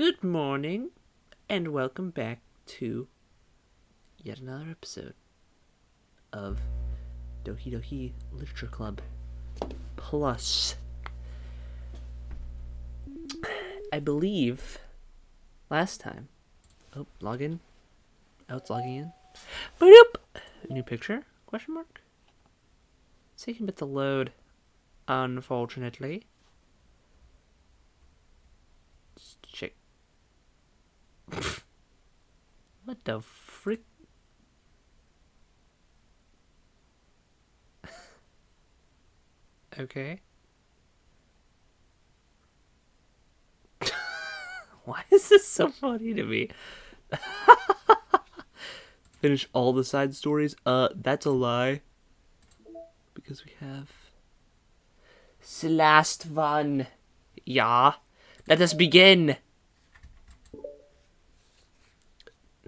Good morning, and welcome back to yet another episode of Doki Doki Literature Club Plus. I believe last time... Oh, login. Oh, it's logging in. Boop! New picture? Question mark? It's taking a bit to load, unfortunately. Let's check. What the frick? Okay. Why is this so funny to me? Finish all the side stories? That's a lie. Because we have... the last one. Yeah. Let us begin.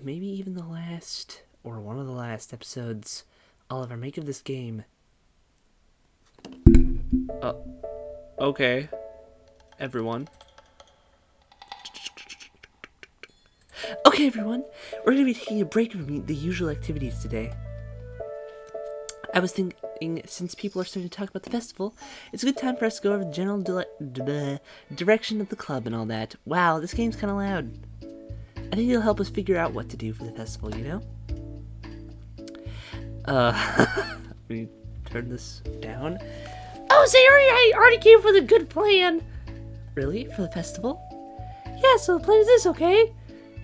Maybe even the last, or one of the last episodes I'll ever make of this game. Okay. Everyone. Okay, everyone. We're going to be taking a break from the usual activities today. I was thinking, since people are starting to talk about the festival, it's a good time for us to go over the general direction of the club and all that. Wow, this game's kind of loud. I think it'll help us figure out what to do for the festival, you know? Let me turn this down. Oh, Sayori, I already came up with a good plan. Really? For the festival? Yeah, so the plan is this, okay?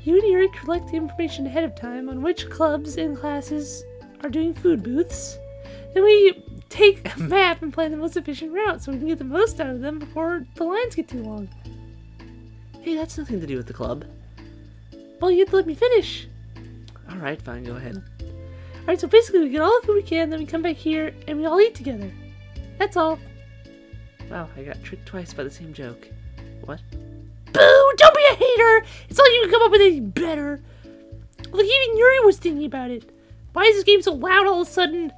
You and Yuri collect the information ahead of time on which clubs and classes are doing food booths. Then we take a map and plan the most efficient route so we can get the most out of them before the lines get too long. Hey, that's nothing to do with the club. Well, you have to let me finish. Alright, fine, go ahead. Alright, so basically we get all the food we can, then we come back here and we all eat together. That's all. Wow, I got tricked twice by the same joke. What? Boo! Don't be a hater! It's not like you can come up with anything better. Look, even Yuri was thinking about it. Why is this game so loud all of a sudden?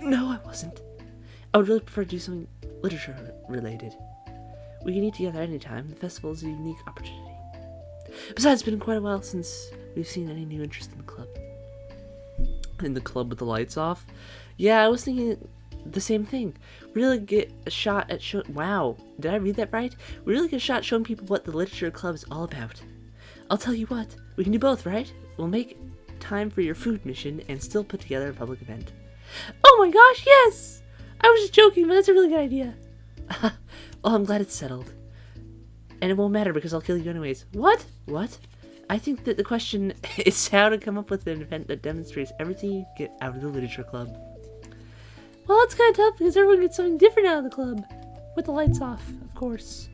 No, I wasn't. I would really prefer to do something literature related. We can eat together anytime. The festival is a unique opportunity. Besides, it's been quite a while since we've seen any new interest in the club. In the club with the lights off? Yeah, I was thinking the same thing. We really get a shot at wow, did I read that right? We really get a shot at showing people what the literature club is all about. I'll tell you what, we can do both, right? We'll make time for your food mission and still put together a public event. Oh my gosh, yes! I was just joking, but that's a really good idea. Well, I'm glad it's settled. And it won't matter because I'll kill you anyways. What? What? I think that the question is how to come up with an event that demonstrates everything you get out of the literature club. Well, it's kind of tough because everyone gets something different out of the club. With the lights off, of course.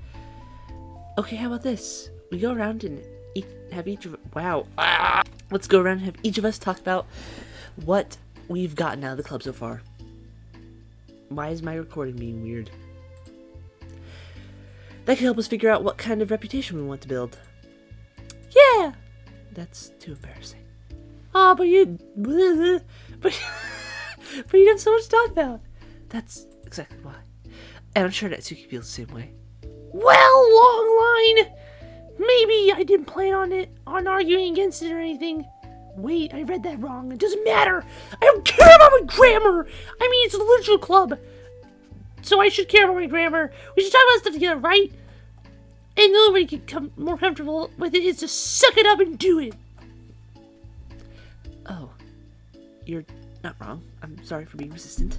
Okay, how about this? We go around and have each of... Wow. Let's go around and have each of us talk about what we've gotten out of the club so far. Why is my recording being weird? That can help us figure out what kind of reputation we want to build. Yeah! That's too embarrassing. Oh, but you... But you have so much to talk about. That's exactly why. And I'm sure Natsuki feels the same way. Well, long line! Maybe I didn't plan on arguing against it or anything. Wait, I read that wrong. It doesn't matter. I don't care about my grammar. I mean, it's a literature club. So I should care about my grammar. We should talk about stuff together, right? And the only way to get more comfortable with it is to suck it up and do it. Oh. You're not wrong. I'm sorry for being resistant.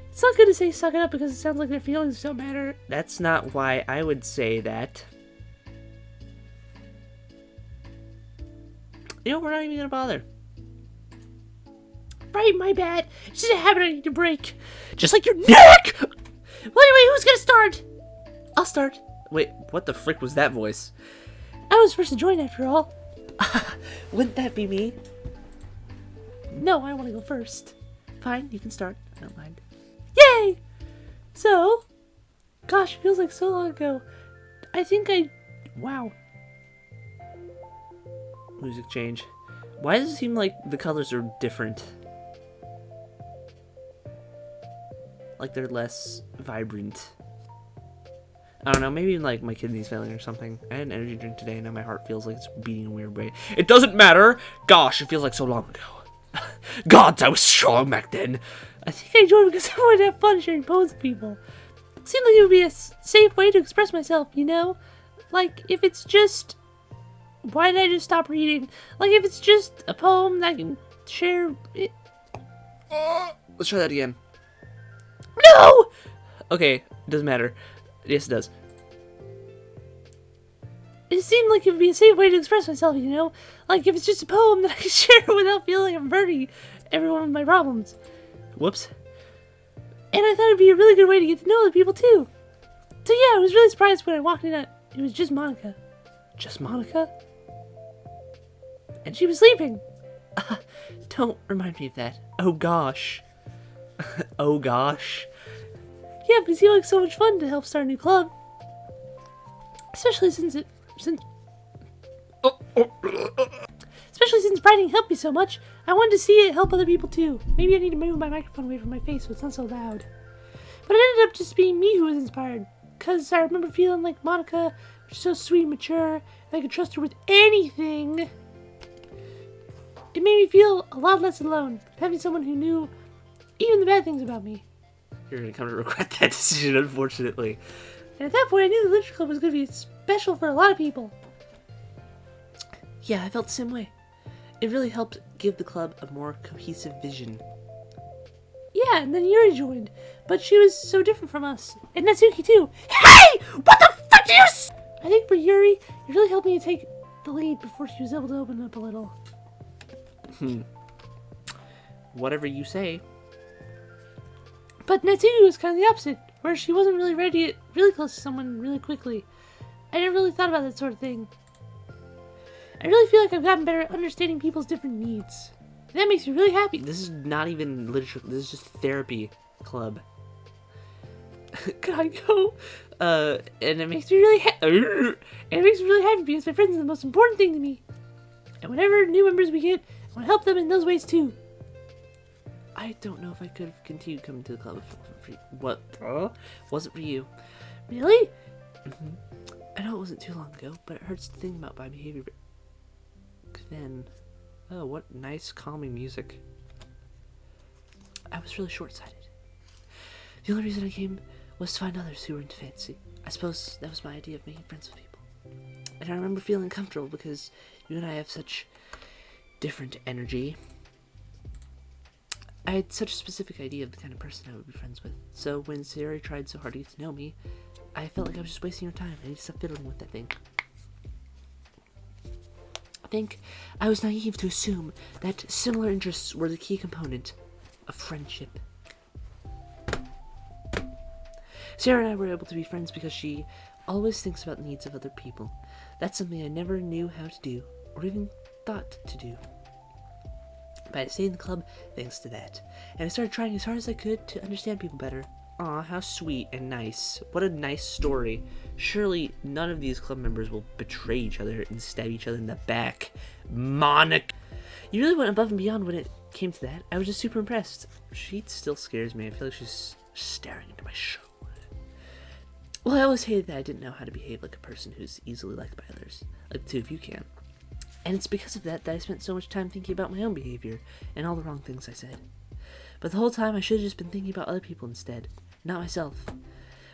It's not good to say suck it up because it sounds like their feelings don't matter. That's not why I would say that. You know, we're not even gonna bother. Right, my bad. It's just a habit I need to break. Just like your neck! Well, anyway, who's gonna start? I'll start. Wait, what the frick was that voice? I was first to join after all. Wouldn't that be me? No, I want to go first. Fine, you can start. I don't mind. Yay! So, gosh, it feels like so long ago. Wow. Music change. Why does it seem like the colors are different? Like they're less vibrant. I don't know, maybe like my kidney's failing or something. I had an energy drink today and now my heart feels like it's beating in a weird way. It doesn't matter! Gosh, it feels like so long ago. Gods, I was strong back then. I think I joined because I wanted to have fun sharing poems with people. It seemed like it would be a safe way to express myself, you know? Like, if it's just... Why did I just stop reading? Like, if it's just a poem that I can share... Let's try that again. No! Okay, it doesn't matter. Yes, it does. It seemed like it would be a safe way to express myself, you know? Like, if it's just a poem that I can share without feeling like I'm burdening everyone with my problems. Whoops. And I thought it'd be a really good way to get to know other people, too. So yeah, I was really surprised when I walked in it was just Monica. Just Monica? And she was sleeping. Don't remind me of that. Oh gosh. Oh gosh. Yeah, but it seemed like so much fun to help start a new club. Especially since writing helped me so much, I wanted to see it help other people too. Maybe I need to move my microphone away from my face so it's not so loud. But it ended up just being me who was inspired. Because I remember feeling like Monica was so sweet and mature, and I could trust her with anything. It made me feel a lot less alone, having someone who knew even the bad things about me. You're going to come to regret that decision, unfortunately. And at that point, I knew the literature club was going to be special for a lot of people. Yeah, I felt the same way. It really helped give the club a more cohesive vision. Yeah, and then Yuri joined, but she was so different from us. And Natsuki too. Hey! What the fuck do you I think for Yuri, it really helped me to take the lead before she was able to open up a little. Whatever you say. But Natsuki was kind of the opposite, where she wasn't really ready to get really close to someone really quickly. I never really thought about that sort of thing. I really feel like I've gotten better at understanding people's different needs. And that makes me really happy. This is not even literature, this is just therapy club. Could I go? And it makes me really happy because my friends are the most important thing to me. And whenever new members we get, I want to help them in those ways too. I don't know if I could have continued coming to the club if what? Was it for you? Really? I know it wasn't too long ago, but it hurts to think about my behavior then. Oh, what nice calming music. I was really short-sighted. The only reason I came was to find others who were into fantasy. I suppose that was my idea of making friends with people. And I remember feeling comfortable because you and I have such different energy. I had such a specific idea of the kind of person I would be friends with. So when Sayori tried so hard to get to know me, I felt like I was just wasting her time. I need to stop fiddling with that thing. I think I was naive to assume that similar interests were the key component of friendship. Sarah and I were able to be friends because she always thinks about the needs of other people. That's something I never knew how to do, or even thought to do. But I stayed in the club thanks to that, and I started trying as hard as I could to understand people better. Aw, how sweet and nice. What a nice story. Surely none of these club members will betray each other and stab each other in the back. Monica! You really went above and beyond when it came to that. I was just super impressed. She still scares me. I feel like she's staring into my soul. Well, I always hated that I didn't know how to behave like a person who's easily liked by others. Like the two of you can. And it's because of that I spent so much time thinking about my own behavior and all the wrong things I said. But the whole time I should have just been thinking about other people instead, not myself.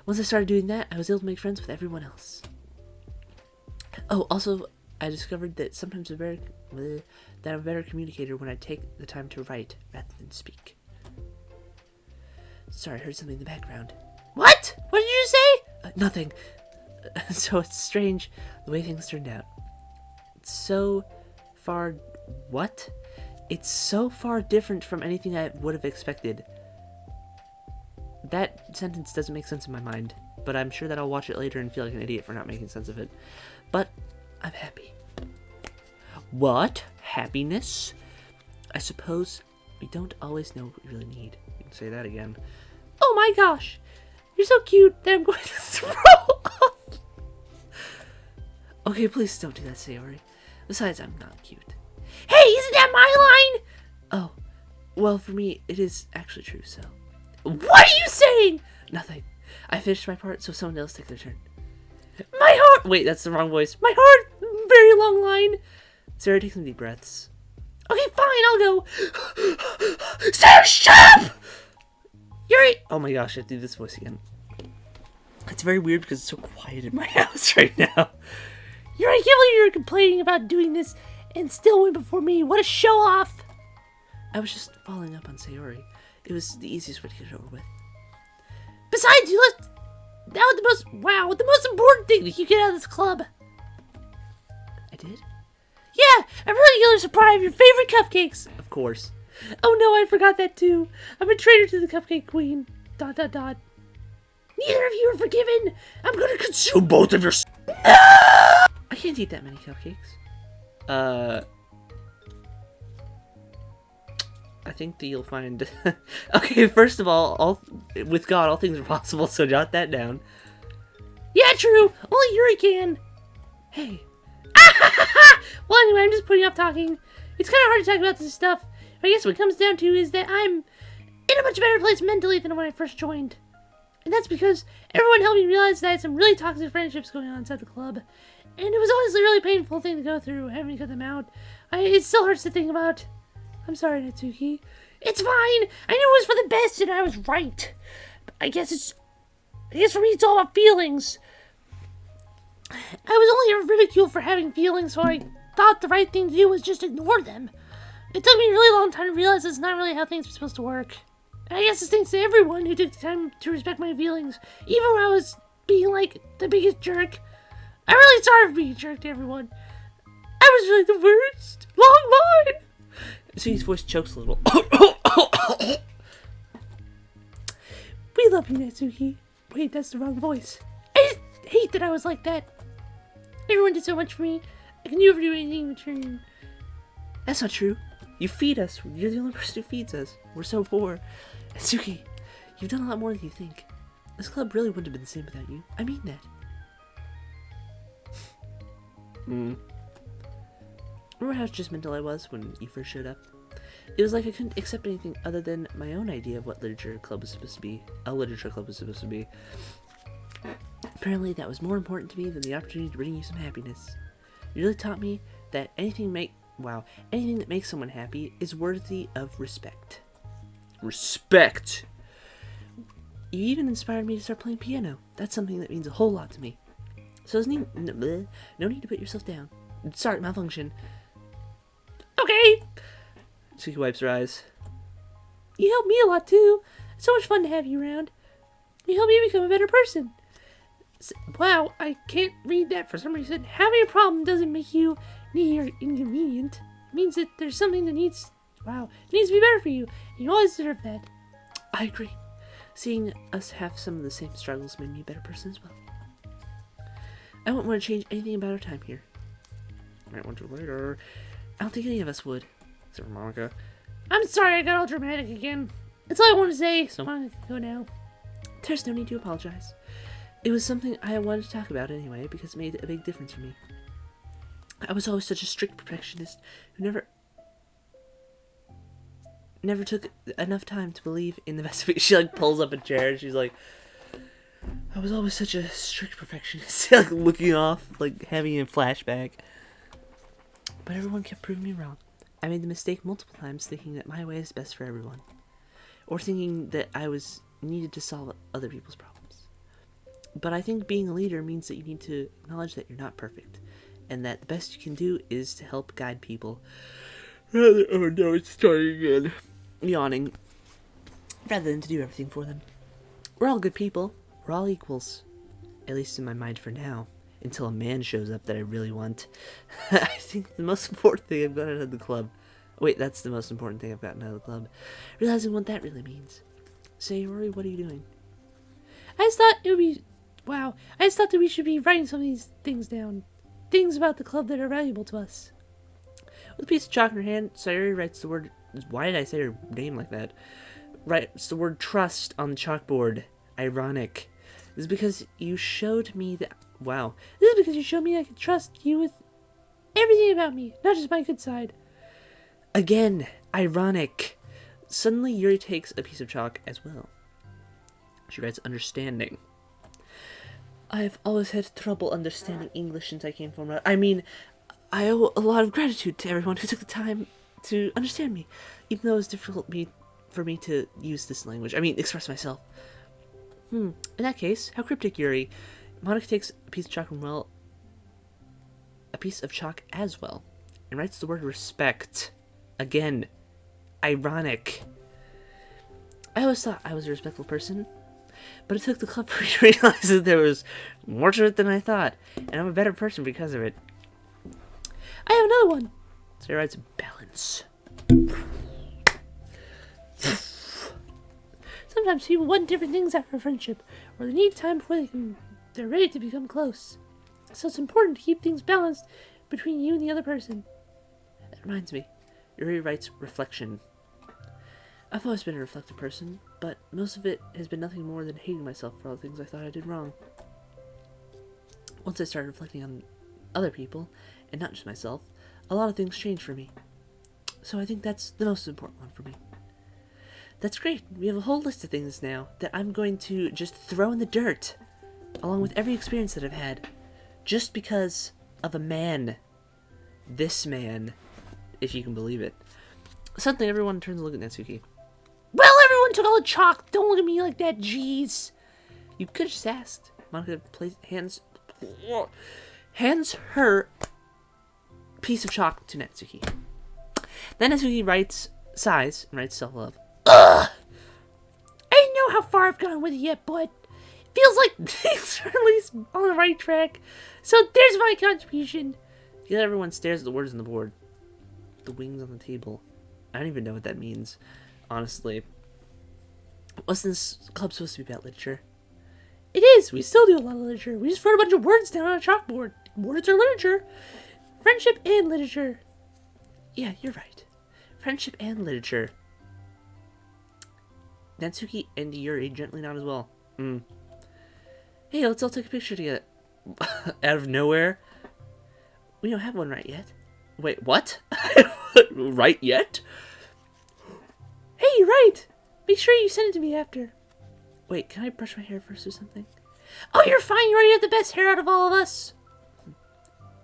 Once I started doing that, I was able to make friends with everyone else. Oh, also, I discovered that sometimes I'm a better communicator when I take the time to write rather than speak. Sorry, I heard something in the background. What? What did you say? Nothing. So it's strange the way things turned out. It's so far... What? It's so far different from anything I would have expected. That sentence doesn't make sense in my mind, but I'm sure that I'll watch it later and feel like an idiot for not making sense of it. But I'm happy. What? Happiness? I suppose we don't always know what we really need. You can say that again. Oh my gosh! You're so cute that I'm going to throw up! Okay, please don't do that, Sayori. Besides, I'm not cute. Hey, isn't that my line? Oh, well, for me, it is actually true, so... What are you saying? Nothing. I finished my part, so someone else take their turn. Wait, that's the wrong voice. My heart! Very long line. Sarah, take some deep breaths. Okay, fine, I'll go. Sarah, shut up! Yuri! Oh my gosh, I have to do this voice again. It's very weird because it's so quiet in my house right now. Yuri, I can't believe you were complaining about doing this and still went before me. What a show off! I was just following up on Sayori. It was the easiest way to get it over with. Besides, you left out the most important thing that you get out of this club. I did? Yeah, I'm really gonna surprise your favorite cupcakes. Of course. Oh no, I forgot that too. I'm a traitor to the cupcake queen. ... Neither of you are forgiven. I'm gonna consume both of your... No! I can't eat that many cupcakes. I think that you'll find... Okay, first of all, with God, all things are possible, so jot that down. Yeah, true. Only Yuri can. Hey. Well, anyway, I'm just putting off talking. It's kind of hard to talk about this stuff. But I guess what it comes down to is that I'm in a much better place mentally than when I first joined. And that's because everyone helped me realize that I had some really toxic friendships going on inside the club. And it was honestly a really painful thing to go through, having to cut them out. It still hurts to think about. I'm sorry, Natsuki. It's fine! I knew it was for the best and I was right. I guess for me it's all about feelings. I was only ridiculed for having feelings, so I thought the right thing to do was just ignore them. It took me a really long time to realize it's not really how things are supposed to work. And I guess it's thanks to everyone who took the time to respect my feelings, even when I was being like the biggest jerk. I'm really sorry for being a jerk to everyone. I was really the worst. Long line! Suki's voice chokes a little. We love you, Natsuki. Wait, that's the wrong voice. I just hate that I was like that. Everyone did so much for me. I can never do anything in return. That's not true. You feed us. You're the only person who feeds us. We're so poor. Natsuki, you've done a lot more than you think. This club really wouldn't have been the same without you. I mean that. Remember how judgmental I was when you first showed up? It was like I couldn't accept anything other than my own idea of what literature club was supposed to be. A literature club was supposed to be. Apparently that was more important to me than the opportunity to bring you some happiness. You really taught me that anything that makes someone happy is worthy of respect. Respect! You even inspired me to start playing piano. That's something that means a whole lot to me. So there's no need to put yourself down. Sorry, malfunction. Okay! Suki wipes her eyes. You helped me a lot too. It's so much fun to have you around. You helped me become a better person. Wow, I can't read that for some reason. Having a problem doesn't make you near inconvenient. It means that there's something that needs to be better for you. You always deserve that. I agree. Seeing us have some of the same struggles made me a better person as well. I wouldn't want to change anything about our time here. Might want to later. I don't think any of us would. Except for Monica. I'm sorry I got all dramatic again. That's all I want to say, so I'm gonna go now. There's no need to apologize. It was something I wanted to talk about anyway, because it made a big difference for me. I was always such a strict perfectionist who never took enough time to believe in the best of it. She like pulls up a chair and she's like, I was always such a strict perfectionist, like looking off, like having a flashback. But everyone kept proving me wrong. I made the mistake multiple times thinking that my way is best for everyone. Or thinking that I was needed to solve other people's problems. But I think being a leader means that you need to acknowledge that you're not perfect. And that the best you can do is to help guide people. Oh no, it's starting again. Yawning. Rather than to do everything for them. We're all good people. We're all equals. At least in my mind for now. Until a man shows up that I really want. I think the most important thing I've gotten out of the club. Wait, that's the most important thing I've gotten out of the club. Realizing what that really means. Sayori, what are you doing? I just thought that we should be writing some of these things down. Things about the club that are valuable to us. With a piece of chalk in her hand, Sayori writes the word... Why did I say her name like that? Writes the word trust on the chalkboard. Ironic. This is because you showed me that... Wow. This is because you showed me I could trust you with everything about me, not just my good side. Again, ironic. Suddenly, Yuri takes a piece of chalk as well. She writes understanding. I've always had trouble understanding English since I came from... I mean, I owe a lot of gratitude to everyone who took the time to understand me, even though it was difficult for me to use this language. I mean, express myself. In that case, how cryptic, Yuri. Monica takes a piece of chalk as well, and writes the word respect. Again, ironic. I always thought I was a respectful person, but it took the club for me to realize that there was more to it than I thought, and I'm a better person because of it. I have another one. So he writes balance. Sometimes people want different things after a friendship, or they need time before they're ready to become close. So it's important to keep things balanced between you and the other person. That reminds me, Yuri writes reflection. I've always been a reflective person, but most of it has been nothing more than hating myself for all the things I thought I did wrong. Once I started reflecting on other people, and not just myself, a lot of things changed for me. So I think that's the most important one for me. That's great. We have a whole list of things now that I'm going to just throw in the dirt, along with every experience that I've had, just because of a man. This man, if you can believe it. Suddenly everyone turns to look at Natsuki. Well, everyone took all the chalk. Don't look at me like that, jeez. You could have just asked. Monica hands her piece of chalk to Natsuki. Then Natsuki sighs, and writes self-love. Ugh! I didn't know how far I've gone with it yet, but it feels like things are at least on the right track. So there's my contribution. Everyone stares at the words on the board. The wings on the table. I don't even know what that means, honestly. Wasn't this club supposed to be about literature? It is! We still do a lot of literature. We just wrote a bunch of words down on a chalkboard. Words are literature. Friendship and literature. Yeah, you're right. Friendship and literature. Natsuki and Yuri gently nod as well. Hey, let's all take a picture together. Out of nowhere? We don't have one right yet. Wait, what? Right yet? Hey, you're right! Make sure you send it to me after. Wait, can I brush my hair first or something? Oh, you're fine! You already have the best hair out of all of us!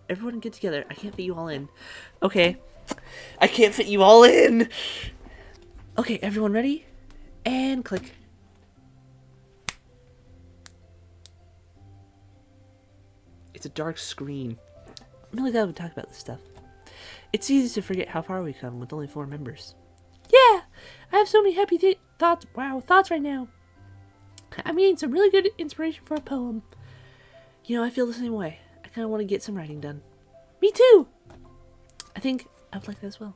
Everyone get together. I can't fit you all in. Okay. I can't fit you all in! Okay, everyone ready? And click. It's a dark screen. I'm really glad we talk about this stuff. It's easy to forget how far we come with only 4 members. Yeah! I have so many happy thoughts. Wow, thoughts right now. I'm getting some really good inspiration for a poem. You know, I feel the same way. I kind of want to get some writing done. Me too! I think I would like that as well.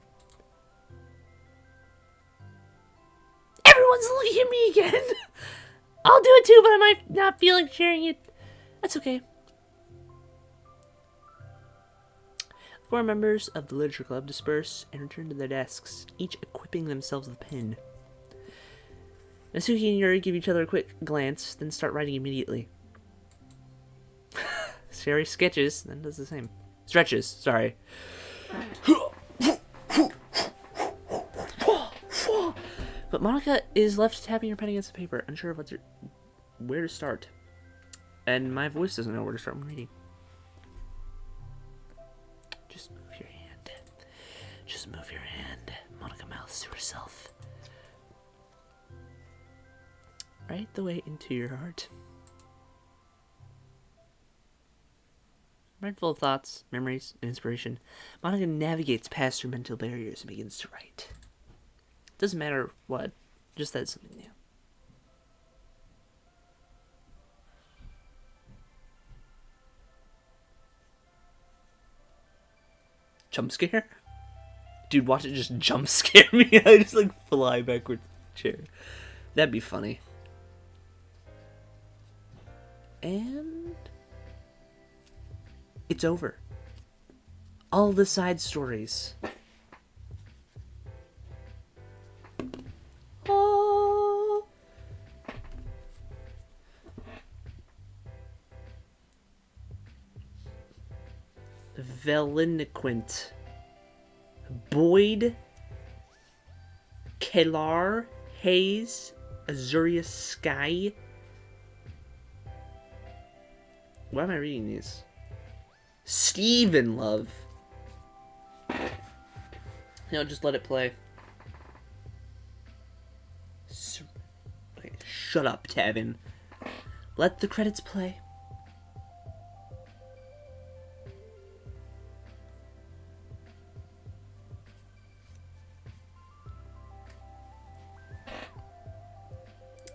Everyone's looking at me again! I'll do it too, but I might not feel like sharing it. That's okay. 4 members of the literature club disperse and return to their desks, each equipping themselves with a pen. Natsuki and Yuri give each other a quick glance, then start writing immediately. Sherry sketches, then does the same. Stretches, sorry. But Monica is left tapping her pen against the paper, unsure of where to start. And my voice doesn't know where to start when reading. Just move your hand. Just move your hand. Monica mouths to herself. Right the way into your heart. Mindful of thoughts, memories, and inspiration, Monica navigates past her mental barriers and begins to write. Doesn't matter what, just that it's something new. Jump scare? Dude, watch it just jump scare me. I just like fly backwards in the chair. That'd be funny. And it's over. All the side stories. Oh. Veliniquent. Boyd. Kalar. Hayes. Azurius Sky. Why am I reading these? Steven Love. Just let it play. Okay, shut up, Tevin. Let the credits play.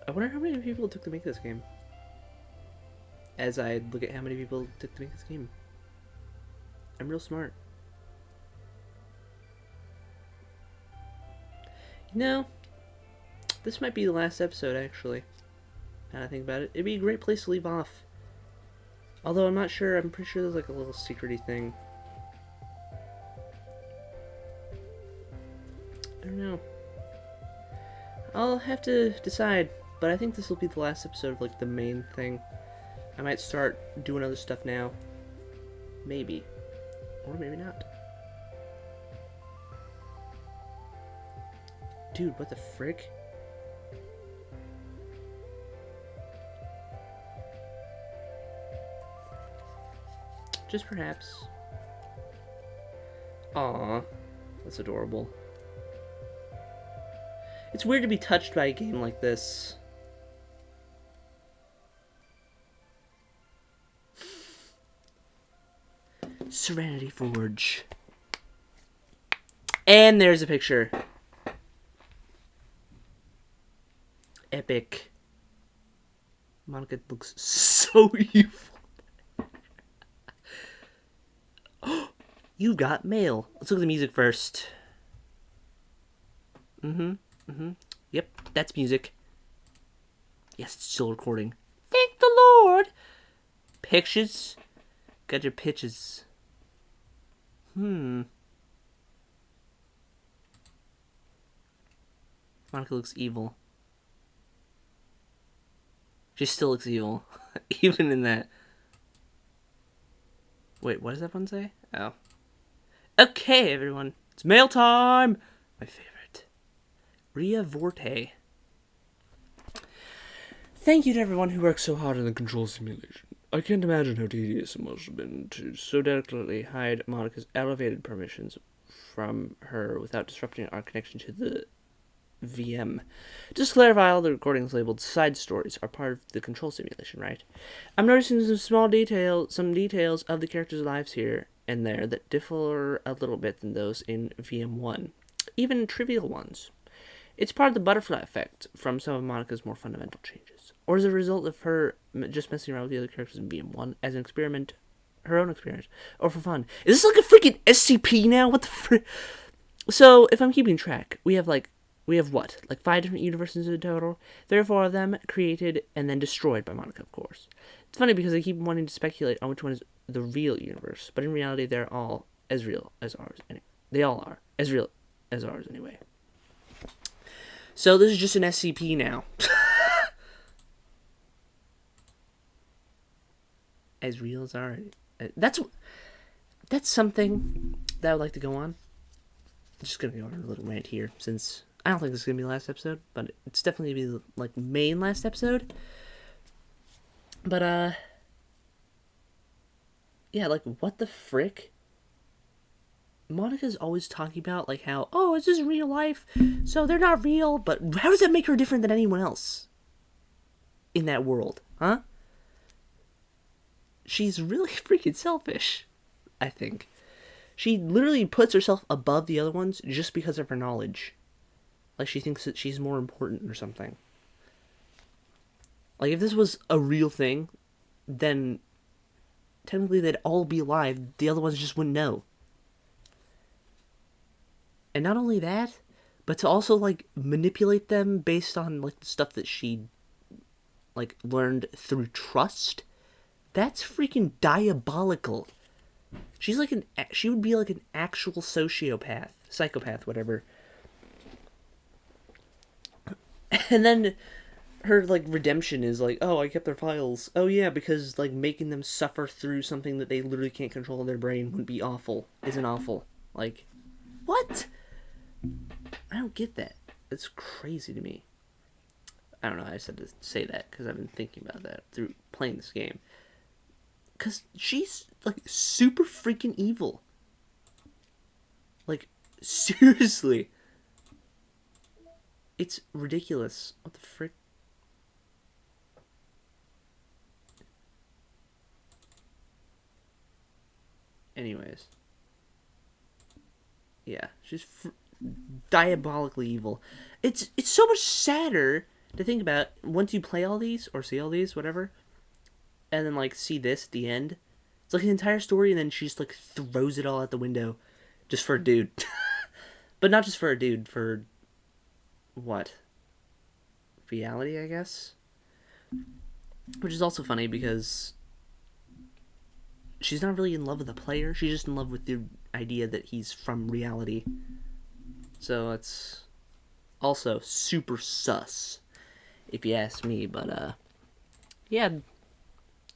I wonder how many people it took to make this game. As I look at how many people it took to make this game. I'm real smart. You know, this might be the last episode, actually. Now that I think about it. It'd be a great place to leave off. Although I'm not sure, I'm pretty sure there's like a little secret-y thing. I don't know. I'll have to decide, but I think this will be the last episode of like the main thing. I might start doing other stuff now. Maybe. Or maybe not. Dude, what the frick? Just perhaps. Aww. That's adorable. It's weird to be touched by a game like this. Serenity Forge. And there's a picture. Epic. Monica looks so evil. You got mail. Let's look at the music first. Yep, that's music. Yes, it's still recording. Thank the Lord. Pictures. Got your pitches. Monica looks evil. She still looks evil. Even in that. Wait, what does that one say? Oh. Okay, everyone. It's mail time! My favorite. Ria Vorte. Thank you to everyone who worked so hard on the control simulation. I can't imagine how tedious it must have been to so delicately hide Monica's elevated permissions from her without disrupting our connection to the VM. Just to clarify, all the recordings labeled side stories are part of the control simulation, right? I'm noticing some details of the characters' lives here and there that differ a little bit than those in VM1, even trivial ones. It's part of the butterfly effect from some of Monica's more fundamental changes, or as a result of her just messing around with the other characters in VM1 as an experiment, her own experiment, or for fun. Is this like a freaking SCP now? What the frick? So, if I'm keeping track, we have what? Like 5 different universes in total? 3 or 4 of them created and then destroyed by Monica, of course. It's funny because I keep wanting to speculate on which one is the real universe, but in reality, they're all as real as ours. Anyway. They all are as real as ours, anyway. So this is just an SCP now. As real as ours. That's something that I would like to go on. I'm just gonna go on a little rant here, since I don't think this is gonna be the last episode, but it's definitely gonna be the like main last episode. But yeah, like what the frick? Monica's always talking about like how, oh, this is real life, so they're not real, but how does that make her different than anyone else in that world, huh? She's really freaking selfish, I think. She literally puts herself above the other ones just because of her knowledge. Like she thinks that she's more important or something. Like if this was a real thing, then technically they'd all be alive, the other ones just wouldn't know. And not only that, but to also, like, manipulate them based on, like, the stuff that she, like, learned through trust. That's freaking diabolical. She would be, like, an actual psychopath, whatever. And then her, like, redemption is, like, oh, I kept their files. Oh, yeah, because, like, making them suffer through something that they literally can't control in their brain would be awful. Isn't awful. Like, what? I don't get that. It's crazy to me. I don't know. I just had to say that because I've been thinking about that through playing this game. Because she's, like, super freaking evil. Like, seriously. It's ridiculous. What the frick? Anyways. Yeah, she's diabolically evil. It's so much sadder to think about once you play all these, or see all these, whatever, and then, like, see this at the end. It's like an entire story, and then she just, like, throws it all out the window just for a dude. But not just for a dude, for what? Reality, I guess? Which is also funny because she's not really in love with the player. She's just in love with the idea that he's from reality. So it's also super sus, if you ask me. But, yeah,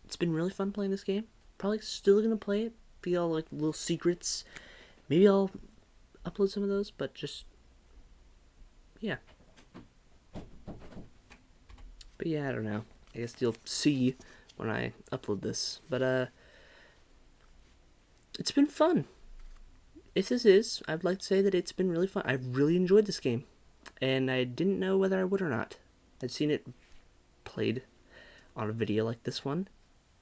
it's been really fun playing this game. Probably still gonna play it. Be all, like, little secrets. Maybe I'll upload some of those, but just, yeah. But yeah, I don't know. I guess you'll see when I upload this. But, it's been fun. If this is, I'd like to say that it's been really fun. I really enjoyed this game. And I didn't know whether I would or not. I'd seen it played on a video like this one,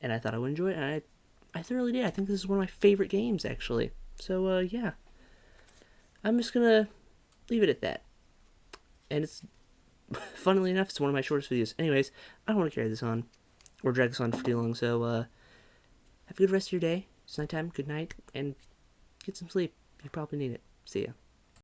and I thought I would enjoy it, and I thoroughly did. I think this is one of my favorite games, actually. So, yeah. I'm just gonna leave it at that. And it's, funnily enough, it's one of my shortest videos. Anyways, I don't want to carry this on, or drag this on for too long, so, have a good rest of your day. It's nighttime, good night, and get some sleep. You probably need it. See ya.